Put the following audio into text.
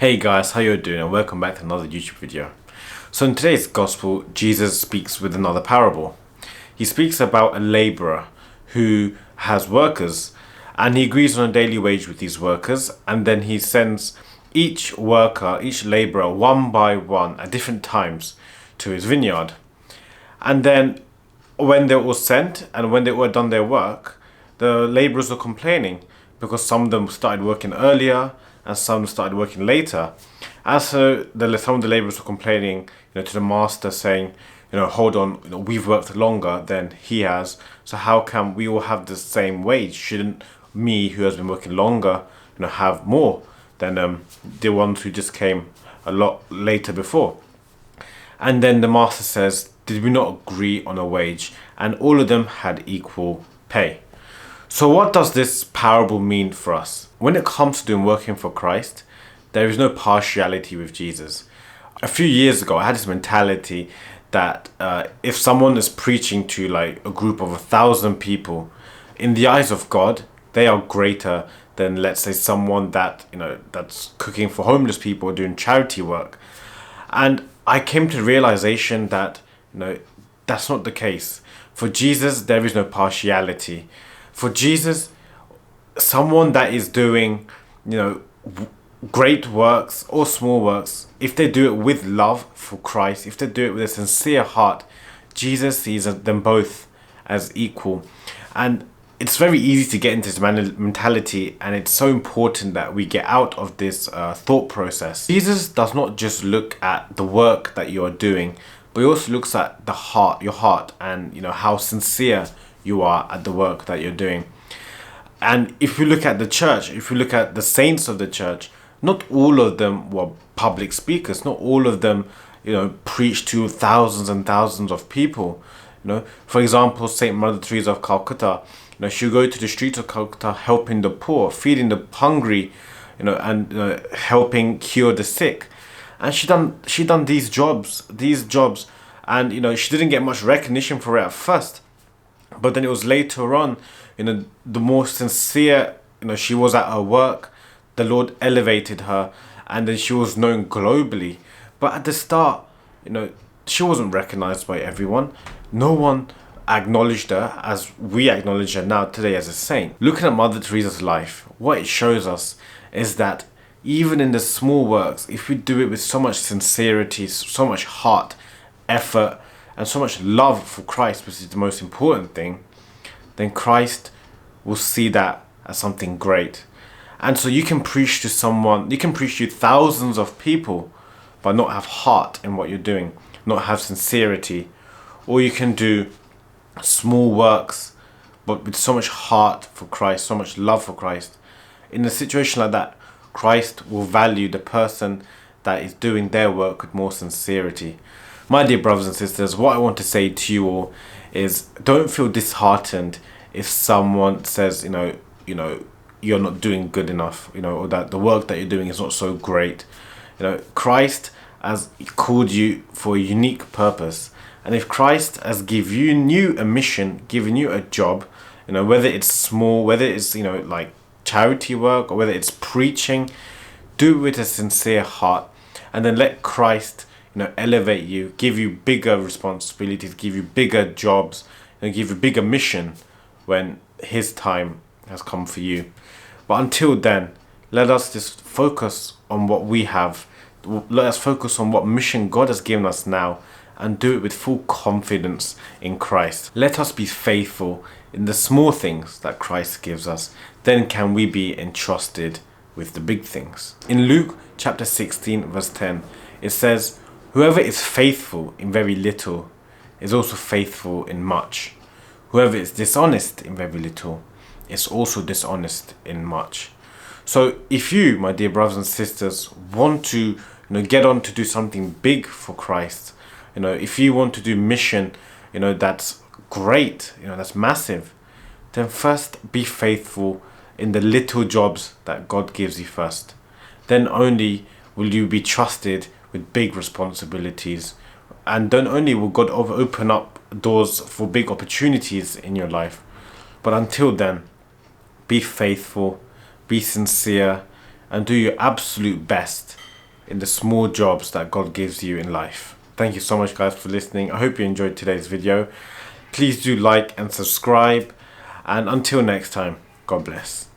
Hey guys, how you doing, and welcome back to another YouTube video. So in today's gospel, Jesus speaks with another parable. He speaks about a laborer who has workers, and he agrees on a daily wage with these workers, and then he sends each worker, each laborer, one by one at different times to his vineyard. And then when they were all sent and when they all done their work, the laborers were complaining because some of them started working earlier and some started working later. And so some of the laborers were complaining, to the master, saying, hold on, we've worked longer than he has, so how come we all have the same wage? Shouldn't me, who has been working longer, have more than the ones who just came a lot later before? And then the master says, did we not agree on a wage? And all of them had equal pay. So what does this parable mean for us? When it comes to working for Christ, there is no partiality with Jesus. A few years ago, I had this mentality that if someone is preaching to like a group of 1,000 people, in the eyes of God, they are greater than, let's say, someone that that's cooking for homeless people or doing charity work. And I came to the realization that that's not the case. For Jesus, there is no partiality. For Jesus, someone that is doing, great works or small works, if they do it with love for Christ, if they do it with a sincere heart, Jesus sees them both as equal. And it's very easy to get into this mentality, and it's so important that we get out of this thought process. Jesus does not just look at the work that you are doing, but he also looks at the heart, your heart, and how sincere you are at the work that you're doing. And if you look at the church, if you look at the saints of the church, not all of them were public speakers. Not all of them, preached to thousands and thousands of people. For example, Saint Mother Teresa of Calcutta, she'll go to the streets of Calcutta helping the poor, feeding the hungry, and helping cure the sick. And she done these jobs, and she didn't get much recognition for it at first. But then it was later on, the more sincere, she was at her work, the Lord elevated her, and then she was known globally. But at the start, she wasn't recognized by everyone. No one acknowledged her as we acknowledge her now today as a saint. Looking at Mother Teresa's life, what it shows us is that even in the small works, if we do it with so much sincerity, so much heart, effort, and so much love for Christ, which is the most important thing, then Christ will see that as something great. And so you can preach to someone, you can preach to thousands of people, but not have heart in what you're doing, not have sincerity. Or you can do small works, but with so much heart for Christ, so much love for Christ. In a situation like that, Christ will value the person that is doing their work with more sincerity. My dear brothers and sisters, what I want to say to you all is, don't feel disheartened if someone says, you're not doing good enough, or that the work that you're doing is not so great. Christ has called you for a unique purpose. And if Christ has given you a mission, given you a job, whether it's small, whether it's, like charity work, or whether it's preaching, do it with a sincere heart, and then let Christ elevate you, give you bigger responsibilities, give you bigger jobs, and give you bigger mission when his time has come for you. But until then, let us just focus on what we have. Let us focus on what mission God has given us now, and do it with full confidence in Christ. Let us be faithful in the small things that Christ gives us. Then can we be entrusted with the big things. In Luke chapter 16 verse 10, it says, whoever is faithful in very little is also faithful in much. Whoever is dishonest in very little is also dishonest in much. So if you, my dear brothers and sisters, want to get on to do something big for Christ, if you want to do mission, that's great, that's massive, then first be faithful in the little jobs that God gives you first. Then only will you be trusted with big responsibilities, and then only will God open up doors for big opportunities in your life. But until then, be faithful, be sincere, and do your absolute best in the small jobs that God gives you in life. Thank you so much, guys, for listening. I hope you enjoyed today's video. Please do like and subscribe. And until next time, God bless.